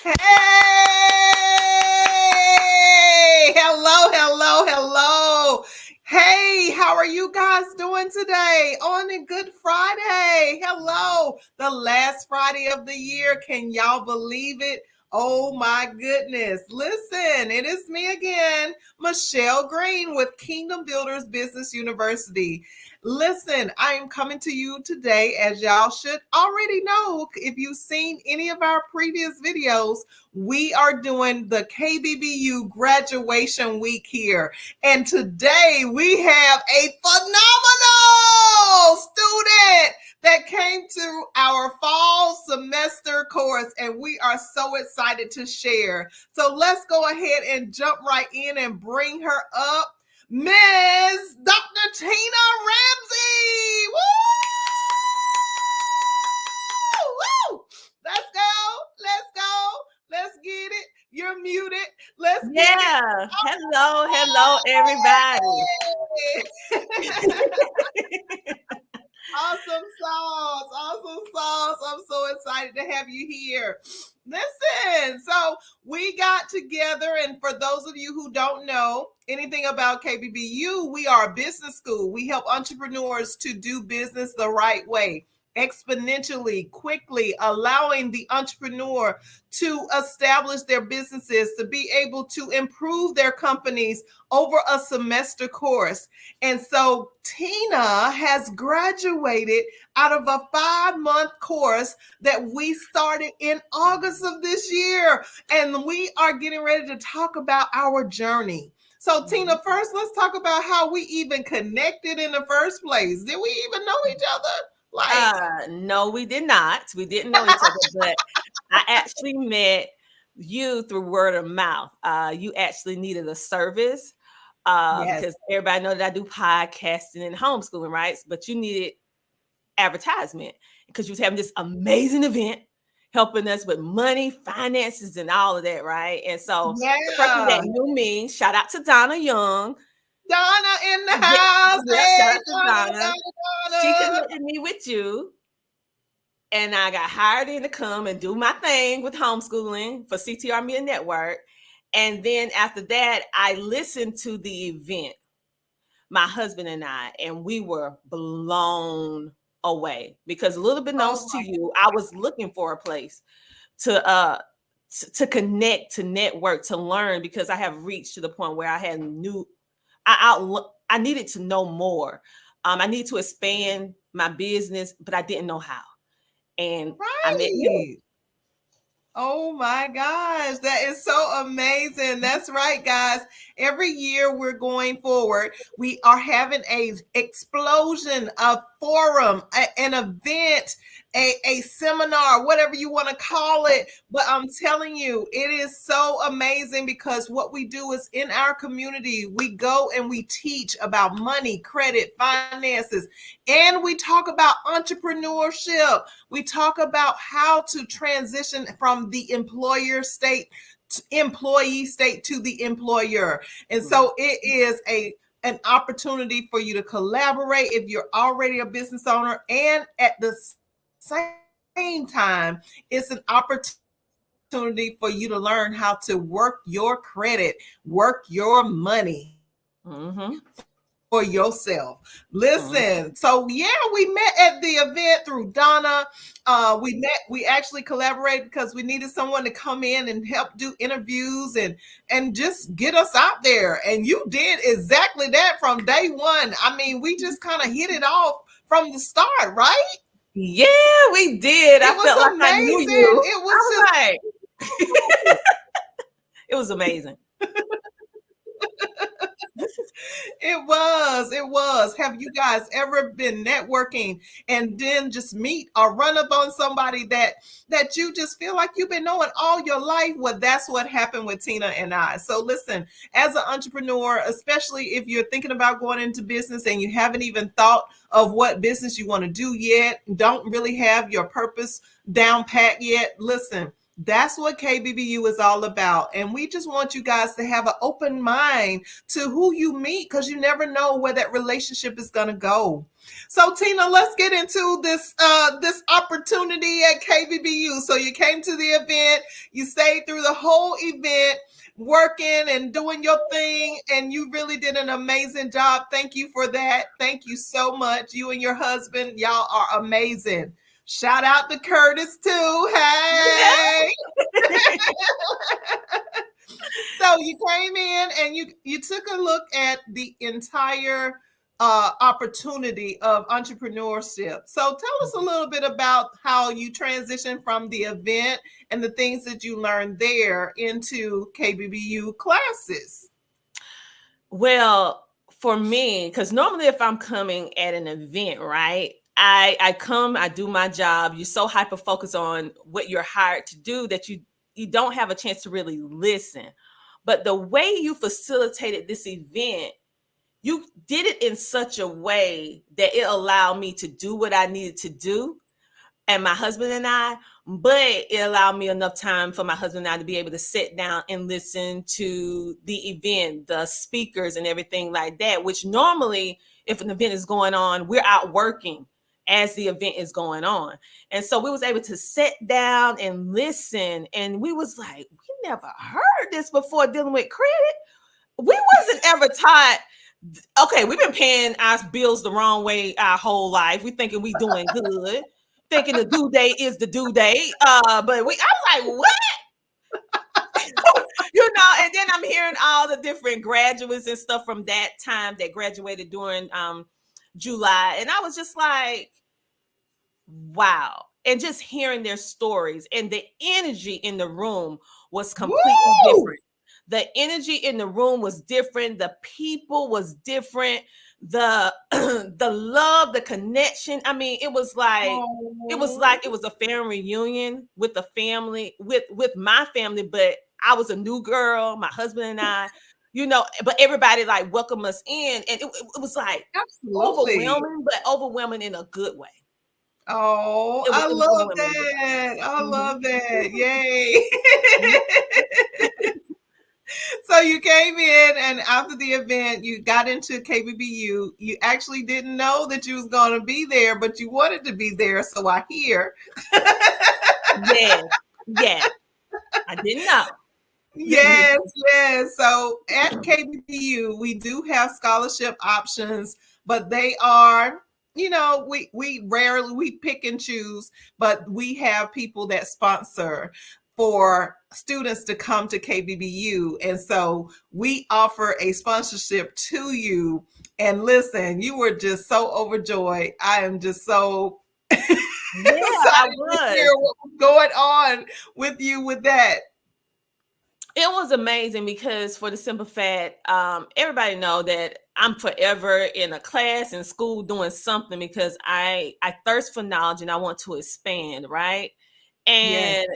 Hey! Hello, hello, hello. Hey, how are you guys doing today on a Good Friday? Hello, the last Friday of the year. Can y'all believe it? Oh my goodness. Listen, it is me again, Michelle Green with Kingdom Builders Business University. Listen, I am coming to you today, as y'all should already know if you've seen any of our previous videos. We are doing the KBBU graduation week here. And today we have a phenomenal student that came to our fall semester course, and we are so excited to share. So let's go ahead and jump right in and bring her up. Miss Dr. Tina Ramsey. Woo! Woo! Let's go. Let's go. Let's get it. You're muted. Let's get it. Hello, everybody. Awesome sauce. I'm so excited to have you here. Listen, so we got together, and for those of you who don't know anything about KBBU, we are a business school. We help entrepreneurs to do business the right way, exponentially, quickly, allowing the entrepreneur to establish their businesses, to be able to improve their companies over a semester course. And so Tina has graduated out of a 5-month course that we started in August of this year. And we are getting ready to talk about our journey. So Tina, first, let's talk about how we even connected in the first place. Did we even know each other? No, we did not. We didn't know each other, but I actually met you through word of mouth. You actually needed a service because everybody knows that I do podcasting and homeschooling, right? But you needed advertisement because you was having this amazing event helping us with money, finances, and all of that, right? And so the person that knew me, shout out to Donna Young. Donna in the house. Shout out to Donna. She connected me with you. And I got hired in to come and do my thing with homeschooling for CTR Media Network. And then after that, I listened to the event, my husband and I, and we were blown away because a little bit known to you, I was looking for a place to connect, to network, to learn, because I have reached to the point where I had I needed to know more. I needed to expand my business, but I didn't know how. And I met you. Oh my gosh, that is so amazing. That's right, guys. Every year we're going forward, we are having a explosion of forum, an event, a seminar, whatever you want to call it. But I'm telling you, it is so amazing because what we do is in our community, we go and we teach about money, credit, finances, and we talk about entrepreneurship. We talk about how to transition from the employee state to the employer. And so it is an opportunity for you to collaborate if you're already a business owner, and at the same time, it's an opportunity for you to learn how to work your credit, work your money. For yourself. Listen, so yeah, we met at the event through Donna. We actually collaborated because we needed someone to come in and help do interviews and just get us out there. And you did exactly that from day one. I mean, we just kind of hit it off from the start, right? Yeah, we did. I felt like I knew you. It was like it was amazing. It was. Have you guys ever been networking and then just meet or run up on somebody that you just feel like you've been knowing all your life? Well, that's what happened with Tina and I. So listen, as an entrepreneur, especially if you're thinking about going into business and you haven't even thought of what business you want to do yet, don't really have your purpose down pat yet, listen, That's what KBBU is all about. And we just want you guys to have an open mind to who you meet, because you never know where that relationship is going to go. So Tina, let's get into this opportunity at KBBU. So you came to the event, you stayed through the whole event, working and doing your thing, and you really did an amazing job. Thank you for that. Thank you so much. You and your husband, y'all are amazing. Shout out to Curtis too. Hey. So you came in and you took a look at the entire opportunity of entrepreneurship. So tell us a little bit about how you transitioned from the event and the things that you learned there into KBBU classes. Well, for me, because normally if I'm coming at an event, right, I come, I do my job. You're so hyper focused on what you're hired to do that you don't have a chance to really listen. But the way you facilitated this event, you did it in such a way that it allowed me to do what I needed to do, and my husband and I, but it allowed me enough time for my husband and I to be able to sit down and listen to the event, the speakers and everything like that, which normally if an event is going on, we're out working as the event is going on. And so we was able to sit down and listen, and we was like, we never heard this before dealing with credit. We wasn't ever taught. Okay, we've been paying our bills the wrong way our whole life. We thinking we doing good, thinking the due date is the due date. But I was like, what? And then I'm hearing all the different graduates and stuff from that time that graduated during July, and I was just like, wow. And just hearing their stories, and the energy in the room was completely different. The energy in the room was different. The people was different. The the love, the connection. I mean, it was like it was a family reunion with the family, with my family, but I was a new girl, my husband and I, but everybody like welcomed us in, and it was like Absolutely overwhelming in a good way. Oh, I love that. I love that. Yay. So you came in, and after the event, you got into KBBU. You actually didn't know that you was going to be there, but you wanted to be there. So I hear. Yes. I didn't know. Yes. So at KBBU, we do have scholarship options, but they are, we rarely, we pick and choose, but we have people that sponsor for students to come to KBBU. And so we offer a sponsorship to you. And listen, you were just so overjoyed. I am just so excited to hear what was going on with you with that. It was amazing because, for the simple fact, everybody know that I'm forever in a class in school doing something, because I thirst for knowledge and I want to expand, right? And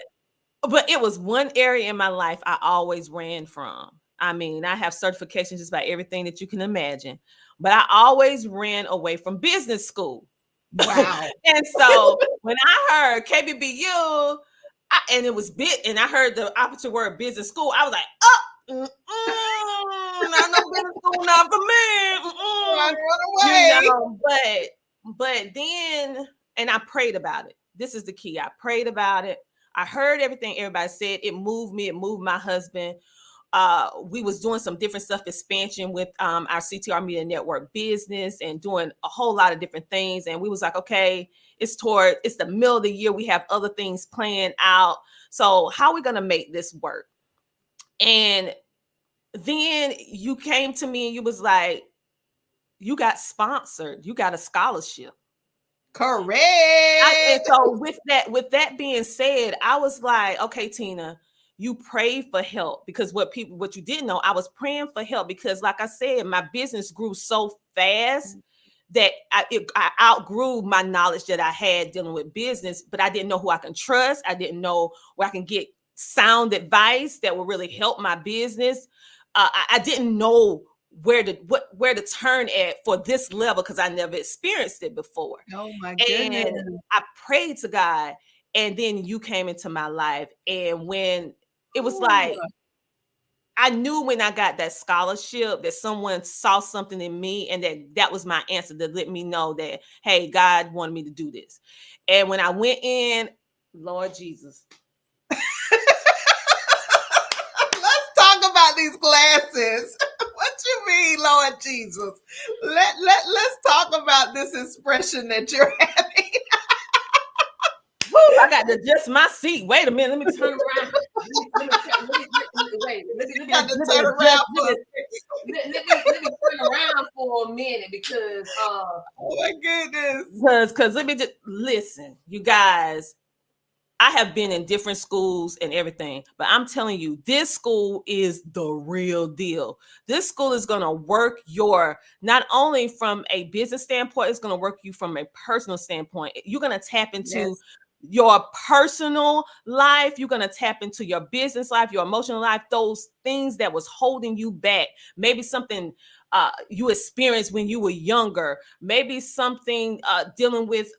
but it was one area in my life I always ran from. I mean, I have certifications just about everything that you can imagine, but I always ran away from business school. Wow. And so when I heard KBBU, and it was bit, and I heard the opposite word business school, I was like, not no business school, not for me. But then, and I prayed about it. This is the key. I prayed about it. I heard everything everybody said. It moved me. It moved my husband. We was doing some different stuff, expansion with our CTR Media Network business, and doing a whole lot of different things. And we was like, okay, it's the middle of the year. We have other things planned out. So how are we going to make this work? And then you came to me and you was like, you got sponsored. You got a scholarship. Correct. And so with that being said, I was like, okay, Tina, you prayed for help, because what you didn't know, I was praying for help because, like I said, my business grew so fast that I outgrew my knowledge that I had dealing with business, but I didn't know who I can trust. I didn't know where I can get sound advice that will really help my business. I didn't know where to turn at for this level, because I never experienced it before. Oh my goodness. And I prayed to God, And then you came into my life. And when it was Ooh. like, I knew when I got that scholarship that someone saw something in me, and that was my answer to let me know that, hey, God wanted me to do this. And when I went in, Lord Jesus. Let's talk about these glasses. What you mean, Lord Jesus? Let's talk about this expression that you're having. Woo, I got to adjust my seat. Wait a minute. Let me turn around. Let me turn around for a minute because oh my goodness. Because let me just listen, you guys. I have been in different schools and everything, but I'm telling you, this school is the real deal. This school is going to work your, not only from a business standpoint, it's going to work you from a personal standpoint. You're going to tap into your personal life. You're going to tap into your business life, your emotional life, those things that was holding you back. Maybe something you experienced when you were younger, maybe something dealing with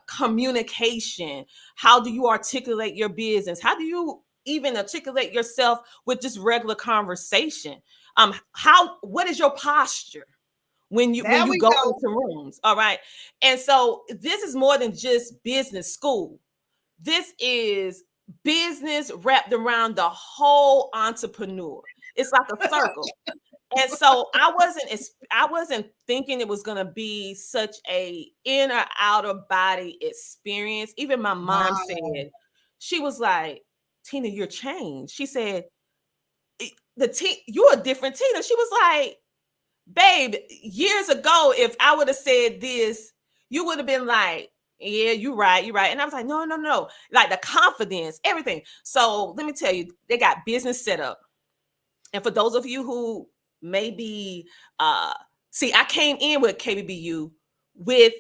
communication. How do you articulate your business? How do you even articulate yourself with just regular conversation? What is your posture when you go into rooms? All right. And so this is more than just business school. This is business wrapped around the whole entrepreneur. It's like a circle. And so I wasn't thinking it was going to be such a inner outer body experience. Even my mom said, she was like, Tina, you're changed. She said, you're a different Tina. She was like, babe, years ago, if I would have said this, you would have been like, yeah, you're right. And I was like, no. Like the confidence, everything. So let me tell you, they got business set up. And for those of you who maybe see, I came in with KBBU with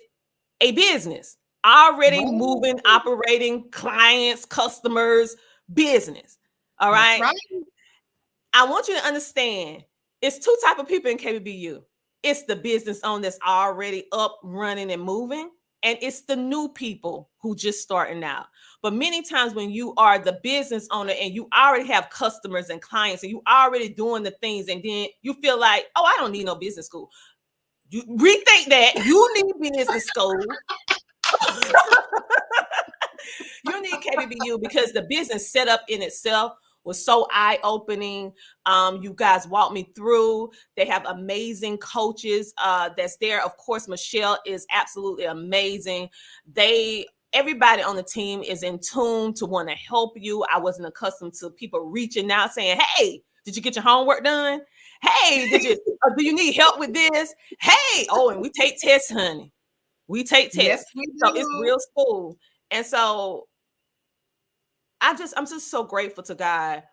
a business already moving, operating, clients, customers, business. All right. That's right. I want you to understand it's two type of people in KBBU. It's the business owner that's already up, running, and moving. And it's the new people who just starting out. But many times when you are the business owner and you already have customers and clients and you already doing the things, and then you feel like, oh, I don't need no business school. You rethink that. You need business school. You need KBBU because the business setup in itself was so eye-opening. You guys walked me through. They have amazing coaches that's there. Of course, Michelle is absolutely amazing. Everybody on the team is in tune to want to help you. I wasn't accustomed to people reaching out saying, hey, did you get your homework done? Hey, do you need help with this? Hey, and we take tests, honey. We take tests. Yes, we do. So it's real school. And so I'm just so grateful to God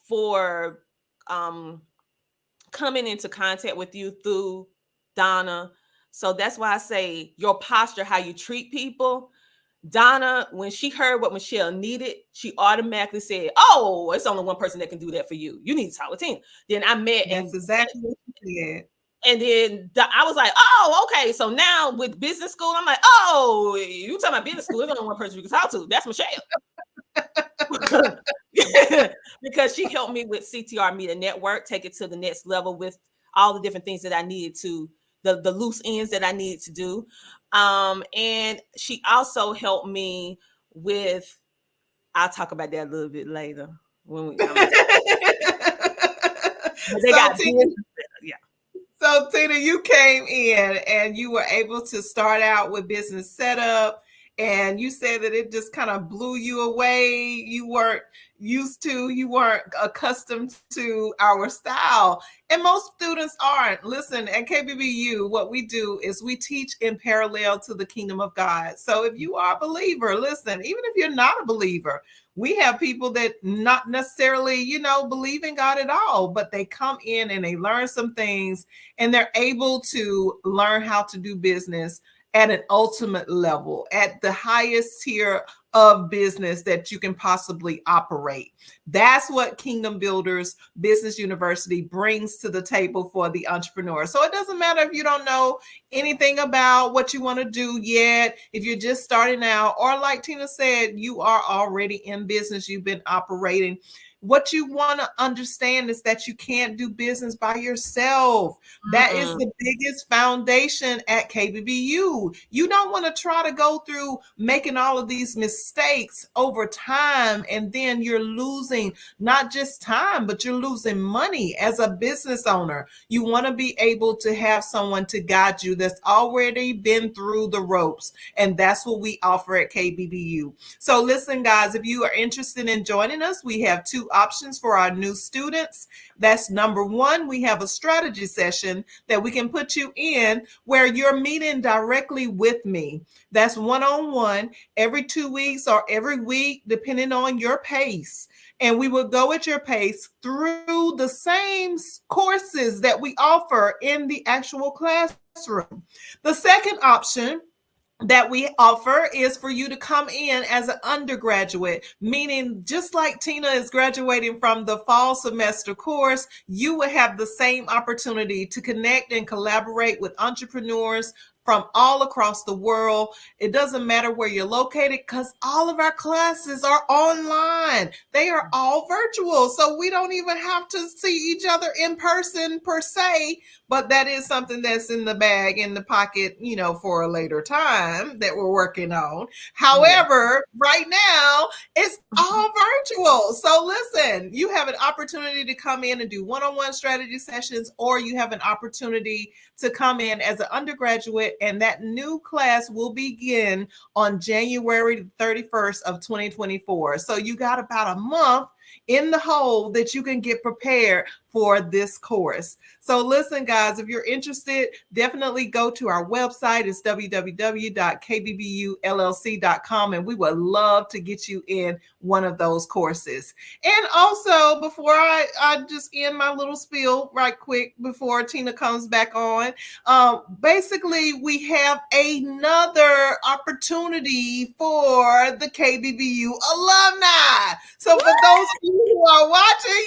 for coming into contact with you through Donna. So that's why I say your posture, how you treat people. Donna, when she heard what Michelle needed, she automatically said, oh, it's only one person that can do that for you. You need to talk with Tina. Then I met That's exactly what she did. And then I was like, oh, okay. So now with business school, I'm like, oh, you talking about business school, there's only one person you can talk to. That's Michelle. Because she helped me with CTR Media Network, take it to the next level with all the different things that I needed to, the loose ends that I needed to do. And she also helped me with, I'll talk about that a little bit later. When they got business. Yeah. So Tina, you came in and you were able to start out with business setup, and you said that it just kind of blew you away. You weren't accustomed to our style. And most students aren't. Listen, at KBBU, what we do is we teach in parallel to the kingdom of God. So if you are a believer, listen, even if you're not a believer, we have people that not necessarily, believe in God at all, but they come in and they learn some things and they're able to learn how to do business at an ultimate level, at the highest tier of business that you can possibly operate. That's what Kingdom Builders Business University brings to the table for the entrepreneur. So it doesn't matter if you don't know anything about what you want to do yet, if you're just starting out, or like Tina said, you are already in business, you've been operating. What you want to understand is that you can't do business by yourself. That is the biggest foundation at KBBU. You don't want to try to go through making all of these mistakes over time, and then you're losing not just time, but you're losing money as a business owner. You want to be able to have someone to guide you that's already been through the ropes, and that's what we offer at KBBU. So listen, guys, if you are interested in joining us, we have two options for our new students. That's number one, we have a strategy session that we can put you in where you're meeting directly with me. That's one-on-one every 2 weeks or every week, depending on your pace. And we will go at your pace through the same courses that we offer in the actual classroom. The second option that we offer is for you to come in as an undergraduate, meaning just like Tina is graduating from the fall semester course, you will have the same opportunity to connect and collaborate with entrepreneurs from all across the world. It doesn't matter where you're located because all of our classes are online. They are all virtual. So we don't even have to see each other in person per se, but that is something that's in the bag, in the pocket, for a later time that we're working on. However, right now it's all virtual. So listen, you have an opportunity to come in and do one-on-one strategy sessions, or you have an opportunity to come in as an undergraduate, and that new class will begin on January 31st of 2024. So you got about a month in the hole that you can get prepared for this course. So listen, guys, if you're interested, definitely go to our website. It's www.kbbulullc.com, and we would love to get you in one of those courses. And also, before I just end my little spiel right quick before Tina comes back on, basically we have another opportunity for the KBBU alumni. So for those of you who are watching,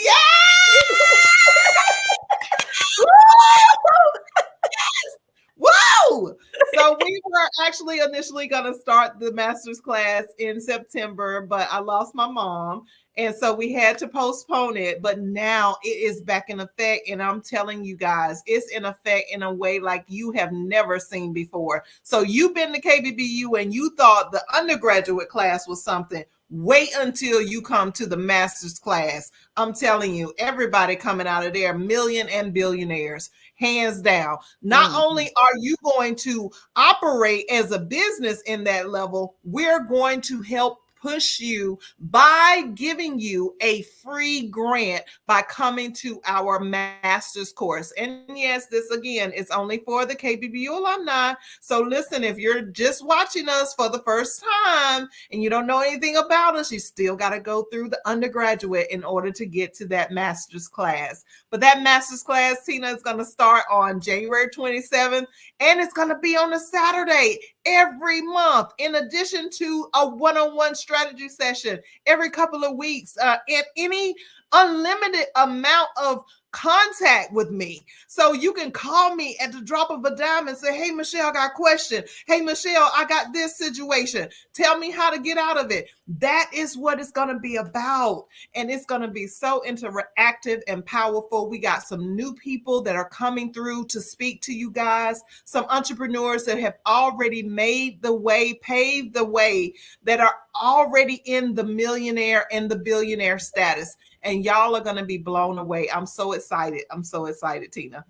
Whoa! So we were actually initially going to start the master's class in September, but I lost my mom. And so we had to postpone it. But now it is back in effect. And I'm telling you guys, it's in effect in a way like you have never seen before. So you've been to KBBU and you thought the undergraduate class was something. Wait until you come to the master's class. I'm telling you, everybody coming out of there, million and billionaires, hands down. Not only are you going to operate as a business in that level, we're going to help push you by giving you a free grant by coming to our master's course. And yes, this again is only for the KBBU alumni. So listen, if you're just watching us for the first time and you don't know anything about us, you still got to go through the undergraduate in order to get to that master's class. But that master's class, Tina, is going to start on January 27th, and it's going to be on a Saturday every month, in addition to a one-on-one strategy session every couple of weeks, and any unlimited amount of contact with me. So you can call me at the drop of a dime and say, hey, Michelle, I got a question. Hey, Michelle, I got this situation. Tell me how to get out of it. That is what it's going to be about. And it's going to be so interactive and powerful. We got some new people that are coming through to speak to you guys, some entrepreneurs that have already made the way, paved the way, that are already in the millionaire and the billionaire status. And y'all are going to be blown away. I'm so excited. I'm so excited, Tina.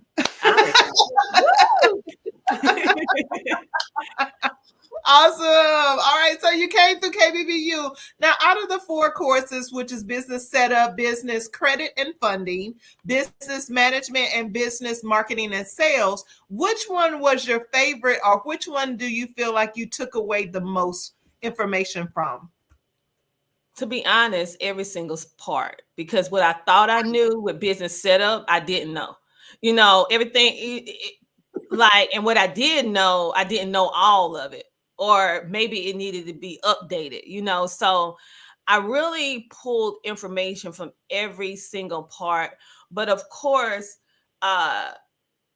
Awesome. All right. So you came through KBBU. Now, out of the 4 courses, which is business setup, business credit and funding, business management, and business marketing and sales, which one was your favorite, or which one do you feel like you took away the most information from? To be honest, every single part, because what I thought I knew with business setup, I didn't know. Everything, and what I did know, I didn't know all of it. or maybe it needed to be updated, So I really pulled information from every single part. But of course,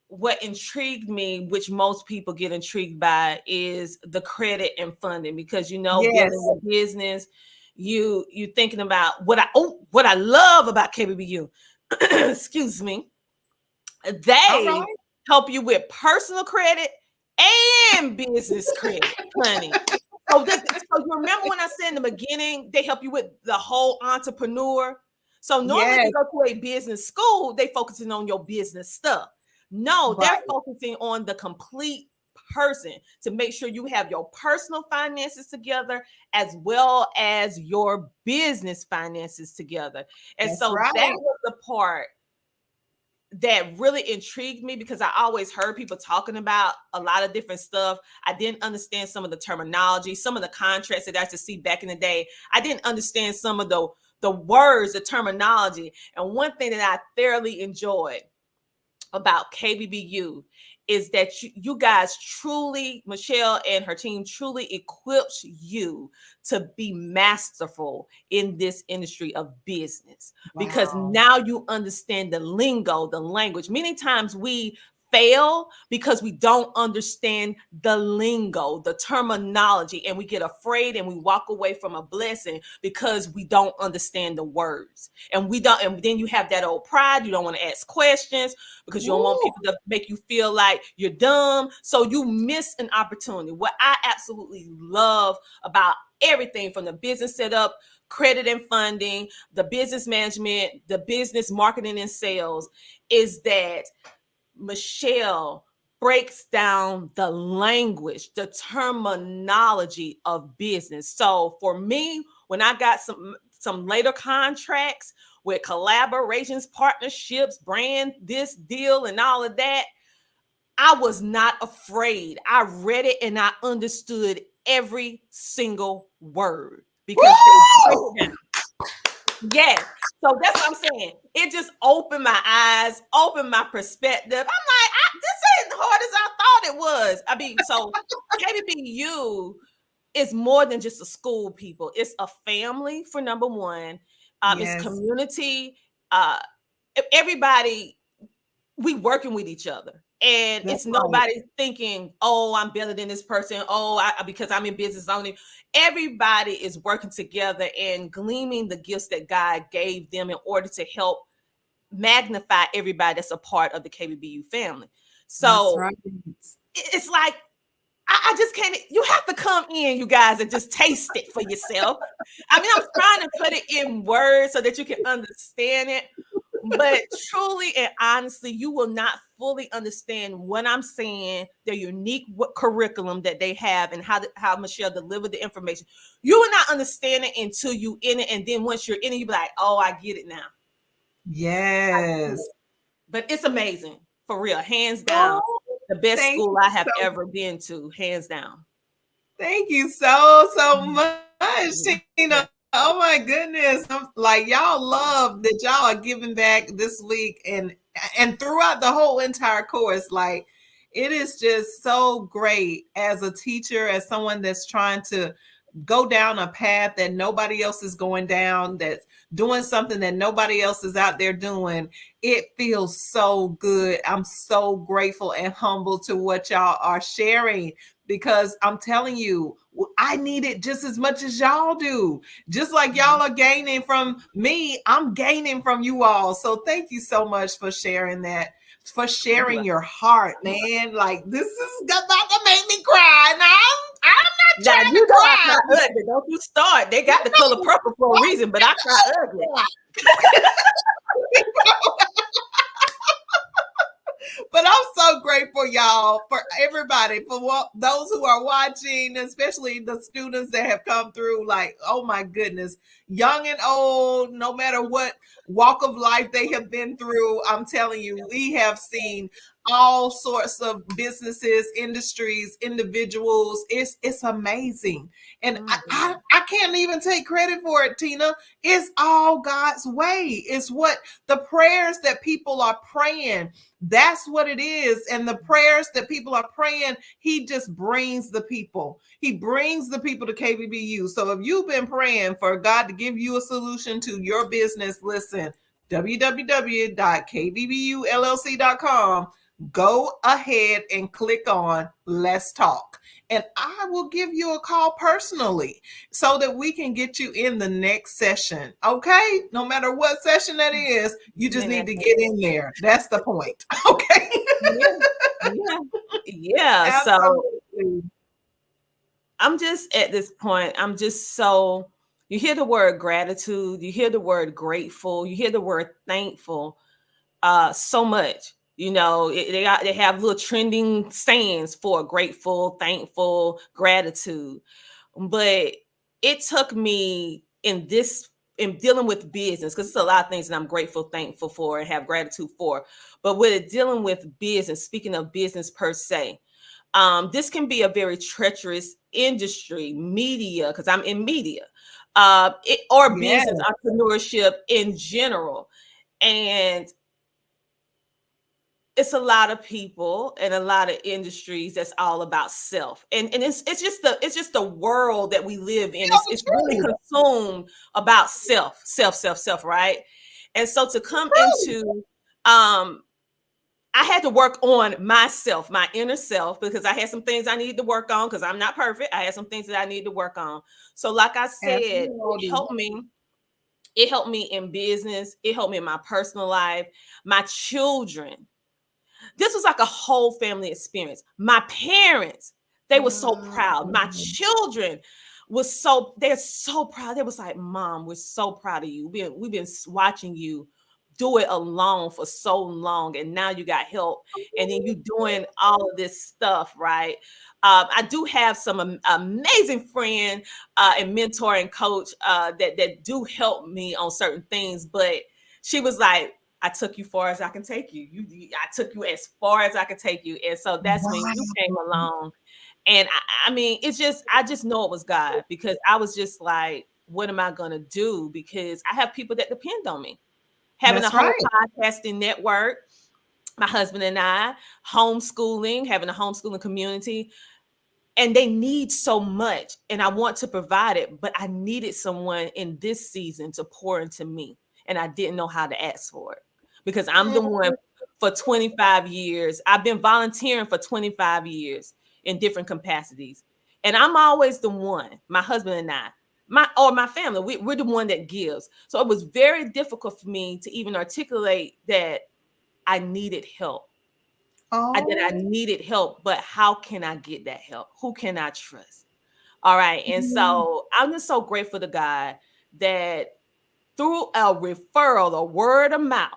what intrigued me, which most people get intrigued by, is the credit and funding, because Yes. building a business, you thinking about what I love about KBBU. Excuse me. All They right. help you with personal credit and business credit, honey. So you remember when I said in the beginning, they help you with the whole entrepreneur. So normally Yes. you go to a business school, they focusing on your business stuff. No, they're Right. focusing on the complete person to make sure you have your personal finances together as well as your business finances together. And That's so that right. was the part that really intrigued me, because I always heard people talking about a lot of different stuff. I didn't understand some of the terminology, some of the contracts that I used to see back in the day. I didn't understand some of the words, the terminology. And one thing that I thoroughly enjoyed about KBBU is that you guys truly, Michelle and her team truly equips you to be masterful in this industry of business, because Wow. now you understand the lingo, the language. Many times we fail because we don't understand the lingo, the terminology, and we get afraid and we walk away from a blessing because we don't understand the words. And then you have that old pride. You don't want to ask questions because you don't want Woo. people to make you feel like you're dumb. So you miss an opportunity. What I absolutely love about everything from the business setup, credit and funding, the business management, the business marketing and sales, is that Michelle breaks down the language, the terminology of business. So for me, when I got some later contracts with collaborations, partnerships, brand this deal and all of that, I was not afraid. I read it and I understood every single word because they break Woo! it down. Yes. So that's what I'm saying. It just opened my eyes, opened my perspective. I'm like, this ain't hard as I thought it was. I mean, so KBBU is more than just a school, people. It's a family, for number one. It's Yes. community. Uh, everybody, we working with each other. And That's it's right. nobody thinking, oh, I'm better than this person. Oh, because I'm in business only. Everybody is working together and gleaming the gifts that God gave them in order to help magnify everybody that's a part of the KBBU family. That's So right. it's like, I just can't. You have to come in, you guys, and just taste it for yourself. I mean, I'm trying to put it in words so that you can understand it. But truly and honestly, you will not fully understand what I'm saying, the unique curriculum that they have, and how Michelle delivered the information. You will not understand it until you in it. And then once you're in it, you be like, oh, I get it now. Yes. But it's amazing, for real, hands down. Oh, The best thank school you I have so ever been to, hands down. thank you so Mhm. much, Tina. Yeah. Oh my goodness. I'm like y'all love that y'all are giving back this week and throughout the whole entire course. Like it is just so great as a teacher, as someone that's trying to go down a path that nobody else is going down, that's doing something that nobody else is out there doing. It feels so good. I'm so grateful and humble to what y'all are sharing because I'm telling you, I need it just as much as y'all do. Just like y'all are gaining from me, I'm gaining from you all. So thank you so much for sharing that, for sharing your heart, man. Like this is about to make me cry. Now I'm not Now trying you to know I cry. cry ugly. Don't you start. They got the color purple for a reason, but I cry ugly. But I'm so grateful, y'all, for everybody, for those who are watching, especially the students that have come through. Like, oh my goodness, young and old, no matter what walk of life they have been through. I'm telling you, we have seen all sorts of businesses, industries, individuals. It's amazing. And I can't even take credit for it, Tina. It's all God's way. It's what the prayers that people are praying. That's what it is. And the prayers that people are praying, he just brings the people. He brings the people to KBBU. So if you've been praying for God to give you a solution to your business, listen, www.kbbulllc.com. Go ahead and click on Let's Talk. And I will give you a call personally so that we can get you in the next session. Okay? No matter what session that is, you just need to get in there. That's the point. Okay? Yeah. So Absolutely. I'm just at this point, I'm just so, you hear the word gratitude, you hear the word grateful, you hear the word thankful, so much. They have little trending sayings for grateful, thankful, gratitude. But it took me in dealing with business, because it's a lot of things that I'm grateful, thankful for, and have gratitude for. But with dealing with business, speaking of business per se, this can be a very treacherous industry, media, because I'm in media, or Yes. business entrepreneurship in general. And it's a lot of people and a lot of industries that's all about self, and it's just the world that we live in. It's really True. consumed about self, right? And so to come True. into, I had to work on myself, my inner self, because I had some things I needed to work on, because I'm not perfect. I had some things that I needed to work on. So like I said, Absolutely. it helped me in business, it helped me in my personal life, my children. This was like a whole family experience. My parents, they were so proud. My children they're so proud. They was like, Mom, we're so proud of you. We've been watching you do it alone for so long, and now you got help, and then you doing all of this stuff, right? I do have some amazing friend and mentor and coach that do help me on certain things, but she was like, I took you far as I can take you. I took you as far as I could take you. And so that's when you came Wow. along. And I mean, I just know it was God, because I was just like, what am I going to do? Because I have people that depend on me. Having a That's whole right. podcasting network, my husband and I, homeschooling, having a homeschooling community, and they need so much, and I want to provide it, but I needed someone in this season to pour into me, and I didn't know how to ask for it, because I'm the one. For 25 years I've been volunteering, for 25 years in different capacities, and I'm always the one, my husband and I, my family, we're the one that gives. So it was very difficult for me to even articulate that I needed help. That I Oh. needed help, but how can I get that help? Who can I trust? All right. And so I'm just so grateful to God that through a referral, a Word of mouth,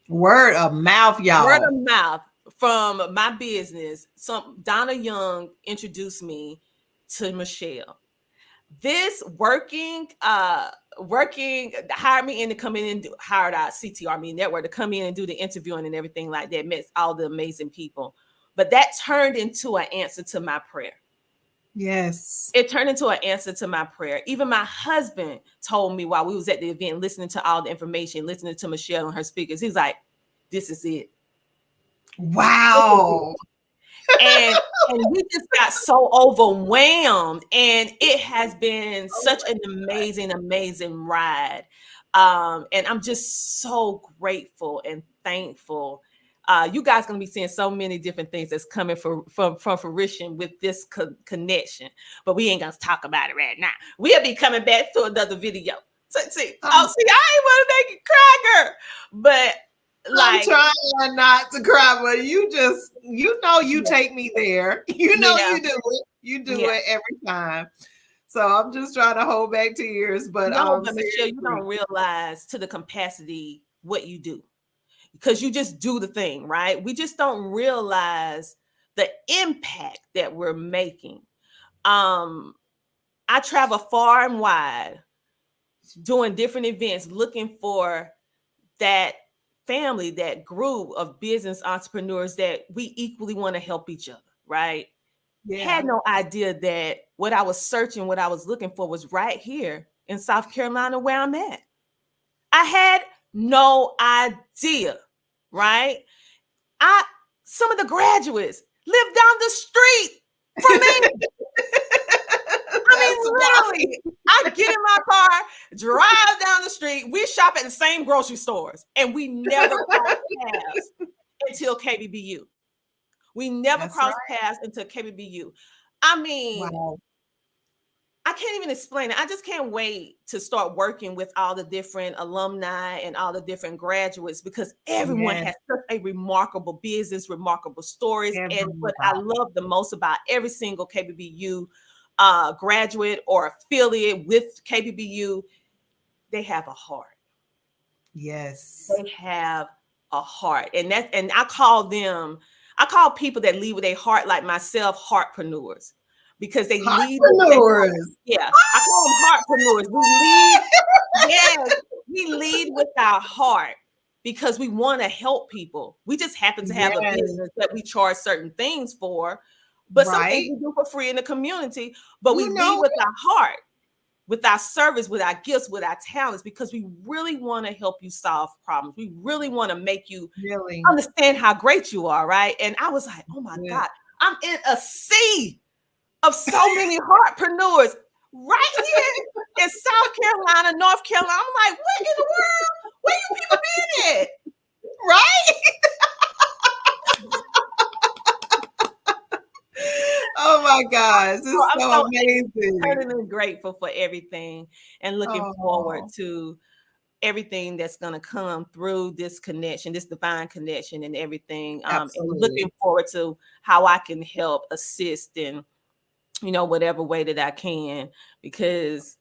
word y'all. of mouth from my business, some Donna Young introduced me to Michelle. This hired me in to come in and hired our CTR me network to come in and do the interviewing and everything like that, met all the amazing people. But that turned into an answer to my prayer. Yes. It turned into an answer to my prayer. Even my husband told me while we was at the event, listening to all the information, listening to Michelle and her speakers, he's like, this is it. This is it. Wow. And we just got so overwhelmed, and it has been such an amazing ride, and I'm just so grateful and thankful. You guys gonna be seeing so many different things that's coming from fruition with this connection, but we ain't gonna talk about it right now. We'll be coming back to another video. See, I'm, I ain't want to make it cry, girl, but I'm like, trying not to cry, but you yeah, take me there. You know yeah, you do it. You do yeah. it every time. So I'm just trying to hold back tears, but No, but Michelle, you seriously. don't realize to the capacity what you do, because you just do the thing, right? We just don't realize the impact that we're making. Um, I travel far and wide doing different events, looking for that family, that group of business entrepreneurs that we equally want to help each other, right? Had no idea that what I was searching, what I was looking for was right here in South Carolina where I'm at. I had no idea, right? Some of the graduates live down the street from me. I mean, literally, I get in my car, drive down the street. We shop at the same grocery stores, and we never cross paths until KBBU. We never crossed paths until KBBU. I mean, I can't even explain it. I just can't wait to start working with all the different alumni and all the different graduates, because everyone has such a remarkable business, remarkable stories. And what I love the most about every single KBBU graduate or affiliate with KBBU, they have a heart. Yes. They have a heart. And I call people that lead with a heart, like myself, heartpreneurs. Because they lead with I call them heartpreneurs. We lead with our heart because we want to help people. We just happen to have a business that we charge certain things for, but some things we do for free in the community. But we lead with our heart, with our service, with our gifts, with our talents, because we really want to help you solve problems. We really want to make you understand how great you are, right? And I was like, oh my God, I'm in a sea of so many heartpreneurs right here in South Carolina, North Carolina. I'm like, what in the world? Where you people been at? Oh my gosh, this is so amazing. Eternally grateful for everything and looking forward to everything that's going to come through this connection, this divine connection and everything. And looking forward to how I can help assist in, whatever way that I can, because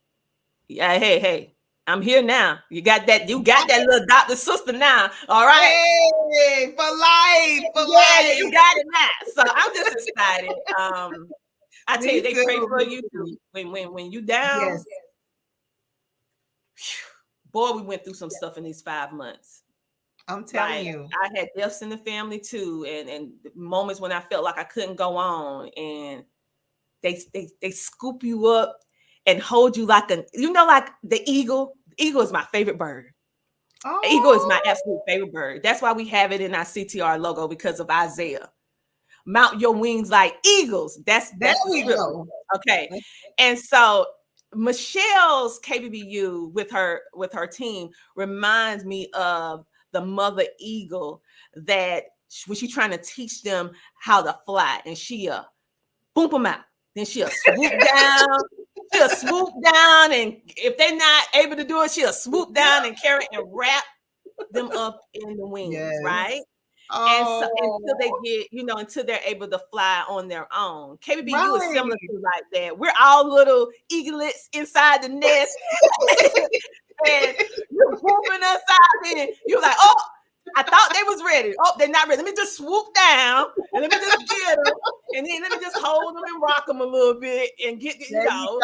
hey, I'm here now. You got that little adopted sister now. All right. Hey, for life. You got it now. So I'm just excited. I tell you, they pray for you too. When you down. Yes. Boy, we went through some stuff in these 5 months. I'm telling you. I had deaths in the family too, and moments when I felt like I couldn't go on, and they scoop you up and hold you like like the eagle. The eagle is my favorite bird. Eagle is my absolute favorite bird. That's why we have it in our CTR logo, because of Isaiah. Mount your wings like eagles. That's the scripture. Okay. And so Michelle's KBBU with her team reminds me of the mother eagle that when she's trying to teach them how to fly, and she boom them out. Then she'll swoop down. She'll swoop down, and if they're not able to do it, she'll swoop down and carry and wrap them up in the wings, right? And so until they get, until they're able to fly on their own. KBBU is similar to like that. We're all little eaglets inside the nest, and you're whooping us out, and you're like, oh, I thought they was ready. Oh, they're not ready. Let me just swoop down and let me just get them, and then let me just hold them and rock them a little bit and get clean up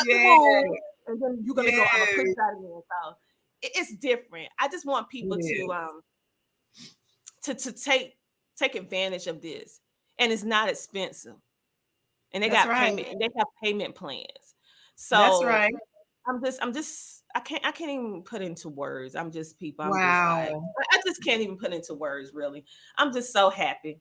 the wound, and then you're gonna go. I'm gonna push that again. So it's different. I just want people to take advantage of this, and it's not expensive, and they got payment, and they have payment plans. So that's right. I'm just. I can't even put into words. I'm just people. I'm just like, I just can't even put into words, really. I'm just so happy.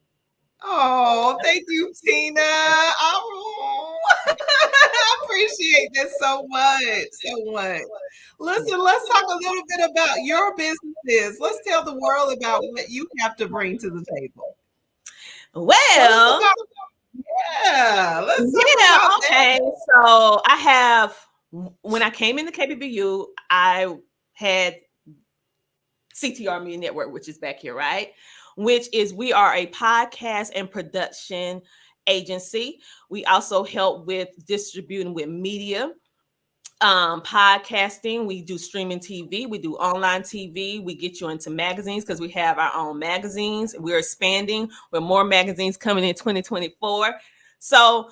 Oh, thank you, Tina. Oh, I appreciate that so much. Listen, let's talk a little bit about your businesses. Let's tell the world about what you have to bring to the table. Well, okay. So I have. When I came into KBBU, I had CTR Media Network, which is back here, right? We are a podcast and production agency. We also help with distributing with media, podcasting. We do streaming TV. We do online TV. We get you into magazines because we have our own magazines. We're expanding with more magazines coming in 2024. So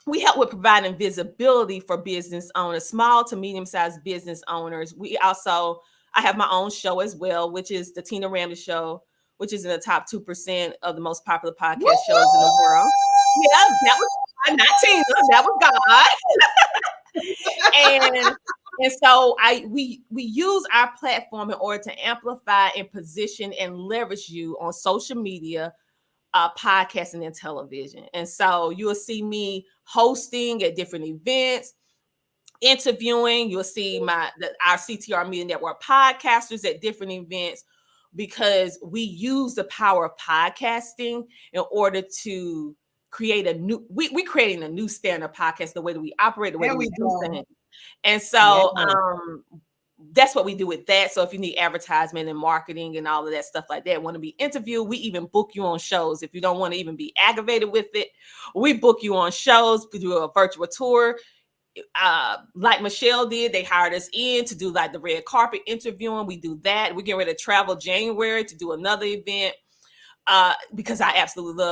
we help with providing visibility for business owners, small to medium-sized business owners. I have my own show as well, which is the Tina Ramsey Show, which is in the top 2% of the most popular podcast shows in the world. Yeah, that was God, not Tina, that was God. and and so we use our platform in order to amplify and position and leverage you on social media, podcasting, and television. And so you'll see me hosting at different events, interviewing. You'll see our CTR Media Network podcasters at different events, because we use the power of podcasting in order to create a new. We creating a new standard podcast, the way that we operate, the way There that we we do go. things. And Yes. so that's what we do with that. So if you need advertisement and marketing and all of that stuff like that, want to be interviewed, we even book you on shows. If you don't want to even be aggravated with it, we book you on shows. We do a virtual tour. Like Michelle did, they hired us in to do like the red carpet interviewing. We do that. We're getting ready to travel January to do another event, because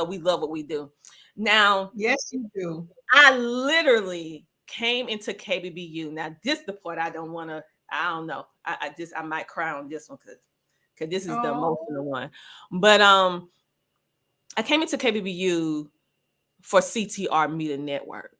we love what we do. Now, Yes, you do. I literally came into KBBU. Now, this is the part I don't want to. I don't know. I might cry on this one because this is the Oh, emotional one. But I came into KBBU for CTR Media Network.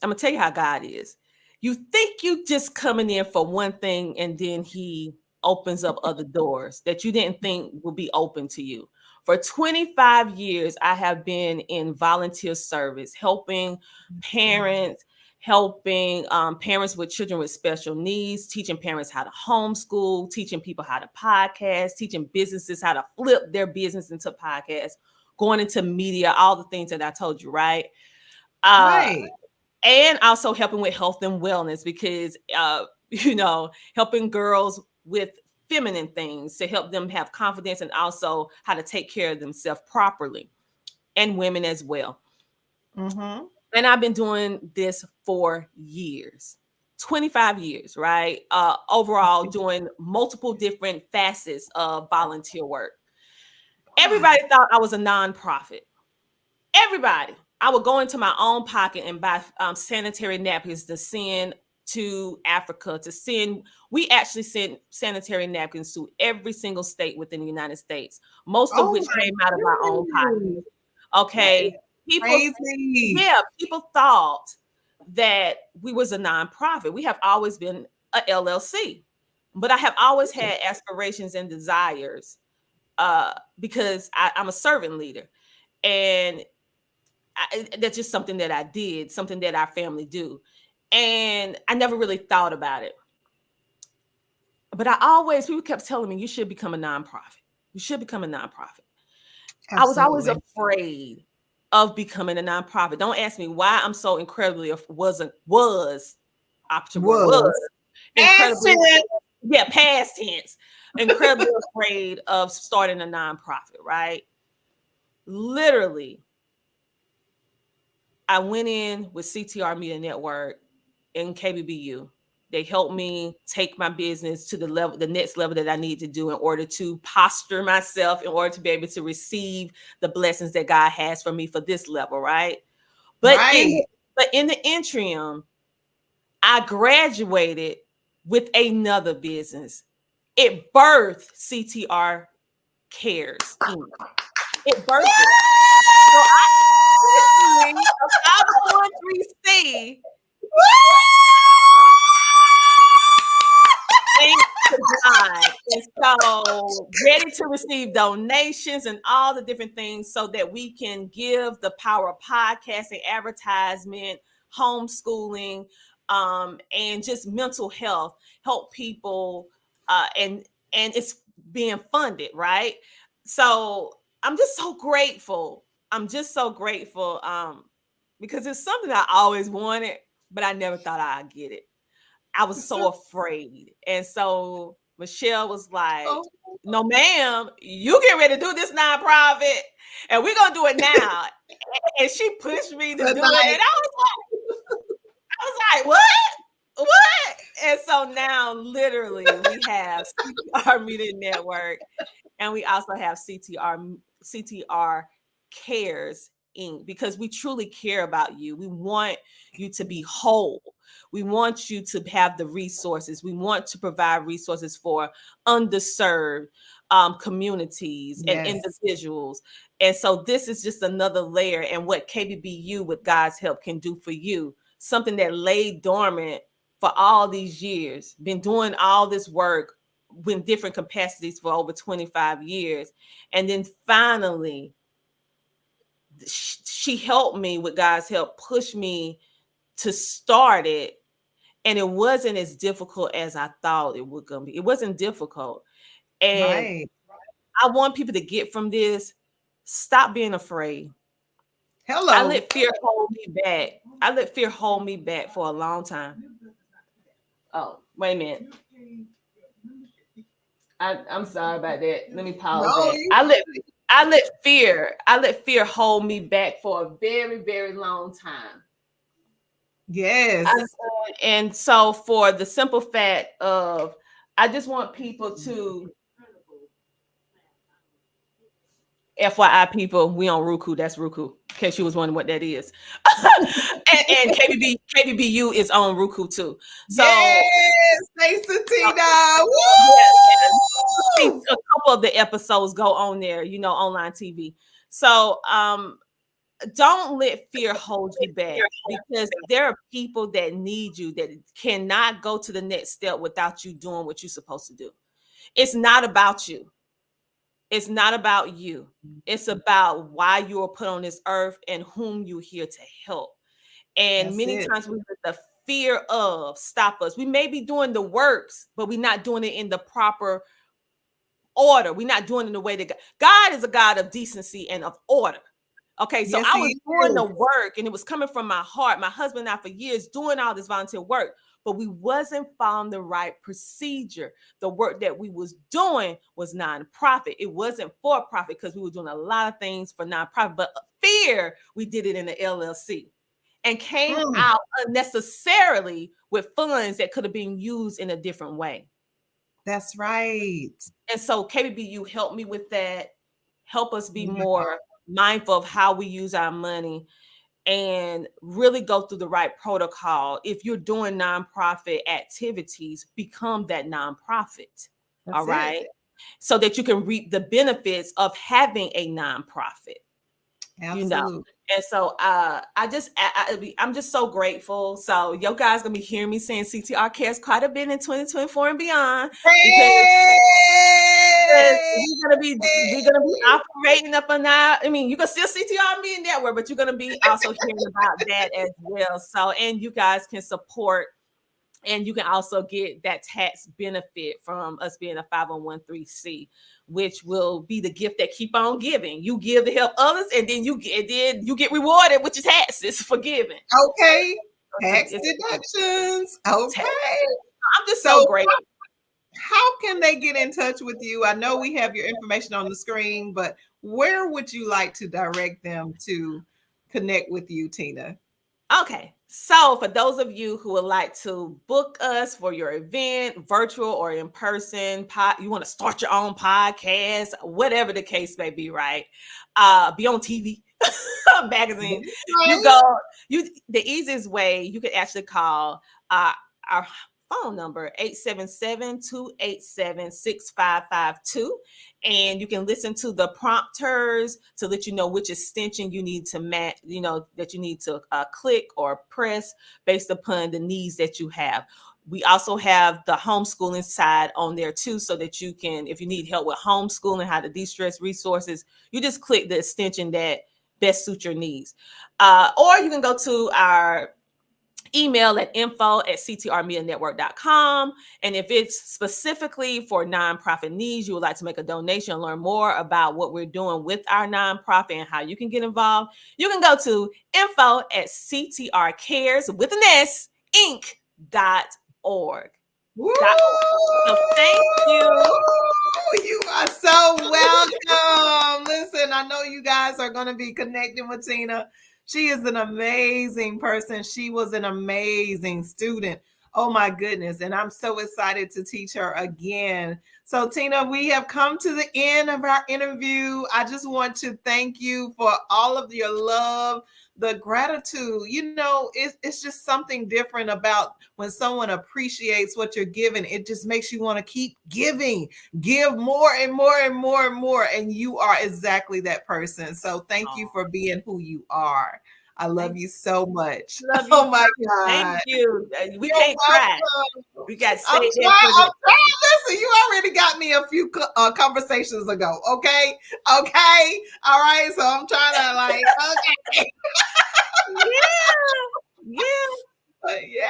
I'm gonna tell you how God is. You think you just coming in for one thing, and then He opens up other doors that you didn't think would be open to you. For 25 years, I have been in volunteer service, helping parents, helping parents with children with special needs, teaching parents how to homeschool, teaching people how to podcast, teaching businesses how to flip their business into podcasts, going into media, all the things that I told you, right? Uh, right. and also helping with health and wellness, because helping girls with feminine things to help them have confidence, and also how to take care of themselves properly, and women as well. Mm-hmm. And I've been doing this for years. 25 years, right? Overall, doing multiple different facets of volunteer work. Wow. Everybody thought I was a nonprofit. Everybody. I would go into my own pocket and buy sanitary napkins to send to Africa, to send. We actually sent sanitary napkins to every single state within the United States, most of Oh which my came out of our own pocket. goodness. That is Okay. People, crazy. yeah, people thought that we was a nonprofit. We have always been a LLC, but I have always had aspirations and desires, because I'm a servant leader. And that's just something that I did, something that our family do. And I never really thought about it. But people kept telling me, you should become a nonprofit. You should become a nonprofit. I was always Absolutely. afraid of becoming a nonprofit. Don't ask me why I'm so incredibly option word was Was. incredibly, Aston. yeah, past tense, incredibly afraid of starting a nonprofit, right? Literally, I went in with CTR Media Network in KBBU. They helped me take my business to the next level that I need to do in order to posture myself, in order to be able to receive the blessings that God has for me for this level, right? But Right. in the interim, I graduated with another business. It birthed CTR Cares Inc. It birthed it. So I literally, a 501(c)(3), thanks to God. And so ready to receive donations and all the different things, so that we can give the power of podcasting, advertisement, homeschooling, and just mental health, help people, and it's being funded, right? So I'm just so grateful. I'm just so grateful, because it's something I always wanted, but I never thought I'd get it. I was so So, afraid. And so Michelle was like, oh, no, ma'am, you get ready to do this nonprofit, and we're going to do it now. And she pushed me to do it. And tonight. I was like, what? What? And so now, literally, we have CTR Media Network, and we also have CTR Cares Inc. because we truly care about you. We want you to be whole. We want you to have the resources. We want to provide resources for underserved communities and Yes. individuals. And so this is just another layer and what KBBU with God's help can do for you. Something that lay dormant for all these years, been doing all this work in different capacities for over 25 years. And then finally, she helped me with God's help, push me to start it. And it wasn't as difficult as I thought it was going to be. It wasn't difficult. And Right. I want people to get from this, stop being afraid. I Hello. let fear hold me back. I let fear hold me back for a long time. Oh, wait a minute. I'm sorry about that. Let me pause No, that. I let fear hold me back for a very, very long time. yes. And so for the simple fact of I just want people to FYI people, we on Roku. That's Roku. In case you was wondering what that is. and KBBU is on Roku too. So Yes. Thanks to Tina. yes, see Woo! a couple of the episodes go on there, online TV. So don't let fear hold you back because there are people that need you that cannot go to the next step without you doing what you're supposed to do. It's not about you. It's not about you. It's about why you were put on this earth and whom you're here to help. And That's many it. times we let the fear of stop us. We may be doing the works, but we're not doing it in the proper order. We're not doing it in the way that God is a God of decency and of order. Okay, so Yes, I he was doing the is. work and it was coming from my heart. My husband and I for years doing all this volunteer work, but we wasn't following the right procedure. The work that we was doing was nonprofit. It wasn't for profit because we were doing a lot of things for nonprofit, but fear, we did it in the LLC and came Mm, out unnecessarily with funds that could have been used in a different way. that's right. And so KBBU helped me with that, help us be Yeah, more mindful of how we use our money and really go through the right protocol. If you're doing nonprofit activities, become that nonprofit. All that's it. right. So that you can reap the benefits of having a nonprofit, you know. Absolutely. And so I'm just so grateful. So you guys gonna be hearing me saying CTR cares quite a bit in 2024 and beyond because Hey! we're gonna be operating up on that. I mean, you can still CTR me in network, but you're gonna be also hearing about that as well. So, and you guys can support, and you can also get that tax benefit from us being a 501(c), which will be the gift that keep on giving. You give to help others, and then you get rewarded with your taxes for giving. Okay. Tax It's deductions. tax. Okay. I'm just so So grateful. how can they get in touch with you? I know we have your information on the screen, but where would you like to direct them to connect with you, Tina? Okay. So, for those of you who would like to book us for your event, virtual or in person, you want to start your own podcast, whatever the case may be, right? Be on TV, magazine. You Right. go, the easiest way you could actually call our phone number 877-287-6552, and you can listen to the prompters to let you know which extension you need to match, that you need to click or press based upon the needs that you have. We also have the homeschooling side on there too, so that you can, if you need help with homeschooling, how to de-stress resources, you just click the extension that best suits your needs. Or you can go to our email at info@ctrmedianetwork.com. And if it's specifically for nonprofit needs, you would like to make a donation and learn more about what we're doing with our nonprofit and how you can get involved, you can go to info@ctrcares with an S Inc.org. Woo! So thank you. You are so welcome. Listen, I know you guys are going to be connecting with Tina. She is an amazing person. She was an amazing student Oh my goodness. And I'm so excited to teach her again. So, Tina, we have come to the end of our interview. I just want to thank you for all of your love, the gratitude. It's just something different about when someone appreciates what you're giving. It just makes you want to keep giving, give more and more and more and more. And you are exactly that person. So, thank you for being who you are. I love you so much. Love you. Oh my Thank God. you. We You're can't cry. welcome. We got to I'm stay there trying. for I'm the. trying. Listen, you already got me a few conversations ago. Okay. Okay. All right. So I'm trying to okay. Yeah.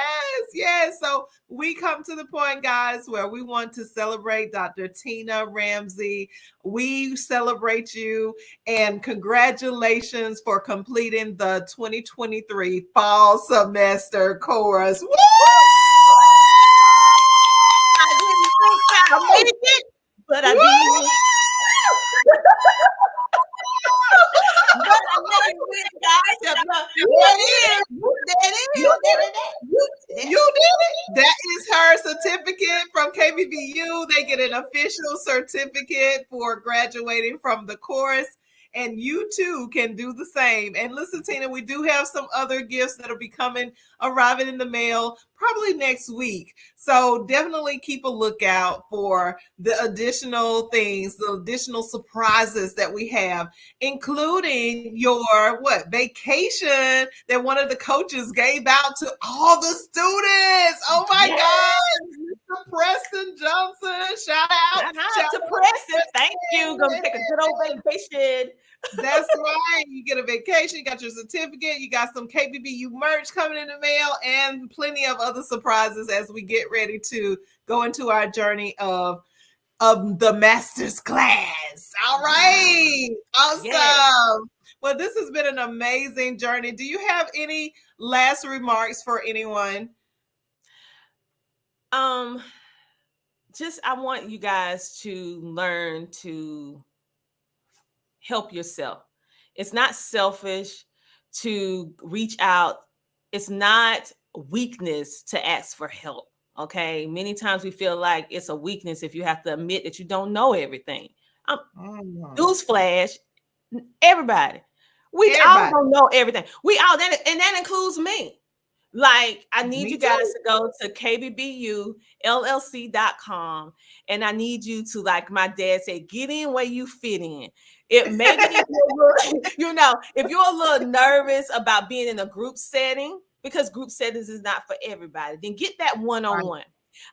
Yes. So we come to the point, guys, where we want to celebrate Dr. Tina Ramsey. We celebrate you and congratulations for completing the 2023 fall semester course. Woo! I didn't think I'd make it, but I did. But I made it, guys. There it is. There it is. You did it. That is her certificate from KBBU. They get an official certificate for graduating from the course. And you too can do the same. And listen, Tina, we do have some other gifts that'll be arriving in the mail probably next week. So definitely keep a lookout for the additional things, the additional surprises that we have, including your vacation that one of the coaches gave out to all the students. Oh my God. Mr. Preston Johnson. Shout out to Preston. Thank you. Gonna take a good old vacation. That's right. You get a vacation, you got your certificate, you got some KBBU merch coming in the mail, and plenty of other surprises as we get ready to go into our journey of the master's class. All right. Awesome. Yes. Well, this has been an amazing journey. Do you have any last remarks for anyone? Just I want you guys to learn to help yourself. It's not selfish to reach out. It's not weakness to ask for help. Okay. Many times we feel like it's a weakness if you have to admit that you don't know everything. Newsflash, everybody. We all don't know everything. We all and that includes me. Like, I need you guys to go to KBBULLC.com, and I need you to, like my dad said, get in where you fit in. It maybe if you're a little nervous about being in a group setting, because group settings is not for everybody, then get that one-on-one. Right.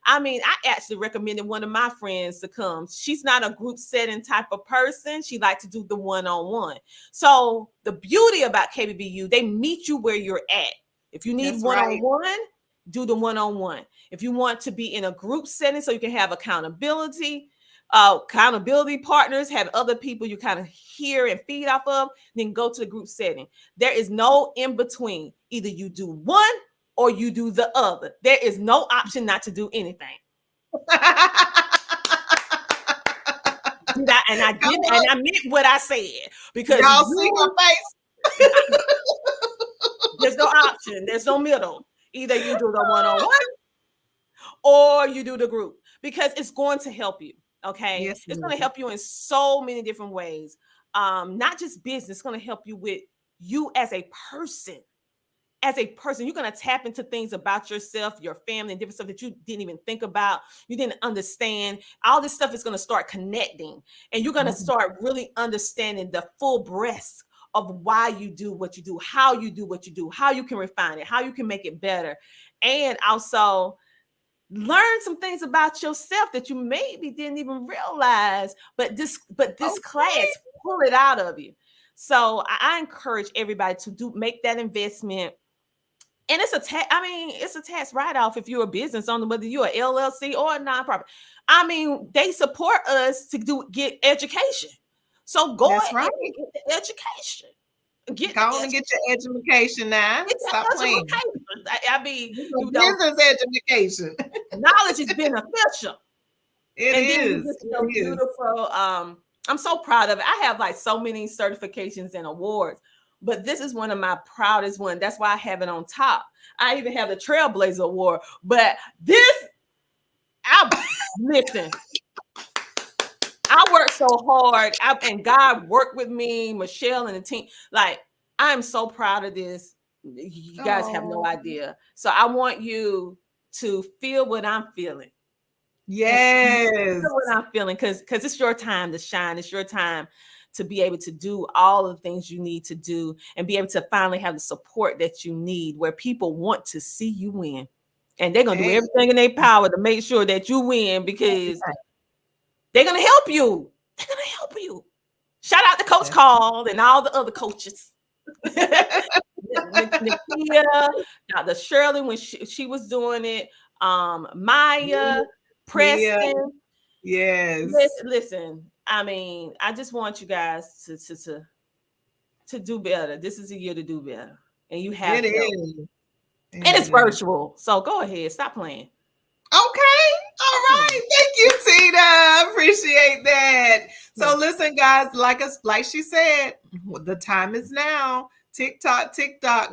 I mean, I actually recommended one of my friends to come. She's not a group setting type of person. She likes to do the one-on-one. So the beauty about KBBU, they meet you where you're at. If you need one-on-one, do the one-on-one. If you want to be in a group setting so you can have accountability partners, have other people you kind of hear and feed off of, then go to the group setting. There is no in between. Either you do one or you do the other. There is no option not to do anything. I meant what I said, because y'all see my face. There's no option. There's no middle. Either you do the one-on-one or you do the group, because it's going to help you. Okay. Yes, it's going to help you in so many different ways. Not just business. It's going to help you with you as a person. As a person, you're going to tap into things about yourself, your family, and different stuff that you didn't even think about. You didn't understand. All this stuff is going to start connecting, and you're going to start really understanding the full breadth of why you do what you do, how you do what you do, how you can refine it, how you can make it better. And also learn some things about yourself that you maybe didn't even realize, but this class pull it out of you. So I encourage everybody to make that investment. And it's a tax write-off if you're a business owner, whether you're an LLC or a nonprofit. I mean, they support us to get education. So go ahead and get the education. Get your education now. Stop playing. I mean, business education. Knowledge is beneficial. It is. Beautiful. I'm so proud of it. I have like so many certifications and awards, but this is one of my proudest ones. That's why I have it on top. I even have the Trailblazer Award. But this, listen, I worked so hard, and God worked with me, Michelle and the team. Like, I'm so proud of this. You guys have no idea. So I want you to feel what I'm feeling. Yes. Feel what I'm feeling, because it's your time to shine. It's your time to be able to do all the things you need to do and be able to finally have the support that you need, where people want to see you win. And they're going to do everything in their power to make sure that you win, because they're going to help you. They're going to help you. Shout out to Coach Carl and all the other coaches. Nakia, Dr. Shirley when she was doing it, Maya, Preston. Yes. Listen, I mean, I just want you guys to do better. This is a year to do better, and you have to. And it's virtual, so go ahead, stop playing. Okay. All right. Thank you, Tina. I appreciate that. So listen, guys, like she said, the time is now. TikTok.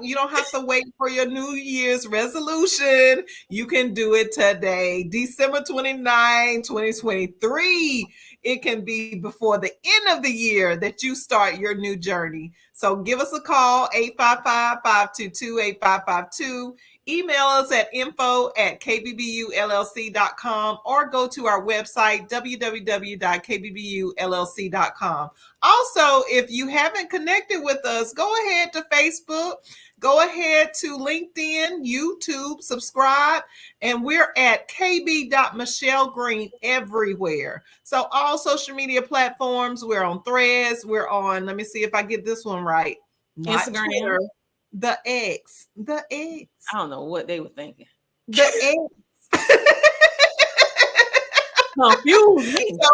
You don't have to wait for your New Year's resolution. You can do it today. December 29, 2023. It can be before the end of the year that you start your new journey. So give us a call, 855-522-8552. Email us at info@kbbullc.com or go to our website, www.kbbullc.com. Also, if you haven't connected with us, go ahead to Facebook, go ahead to LinkedIn, YouTube, subscribe, and we're at kb.michellegreen everywhere. So all social media platforms, we're on Threads, we're on, let me see if I get this one right. Not Instagram. Twitter. The X. I don't know what they were thinking. The X. Confused me. So,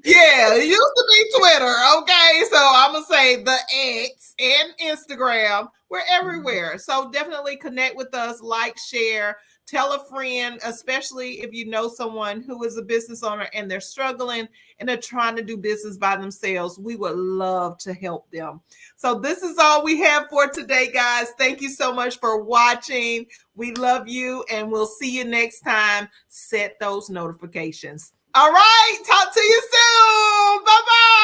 yeah, it used to be Twitter. Okay, so I'm gonna say the X and Instagram. We're everywhere. So definitely connect with us, like, share, tell a friend, especially if you know someone who is a business owner and they're struggling and they're trying to do business by themselves. We would love to help them. So this is all we have for today, guys. Thank you so much for watching. We love you, and we'll see you next time. Set those notifications. All right. Talk to you soon. Bye-bye.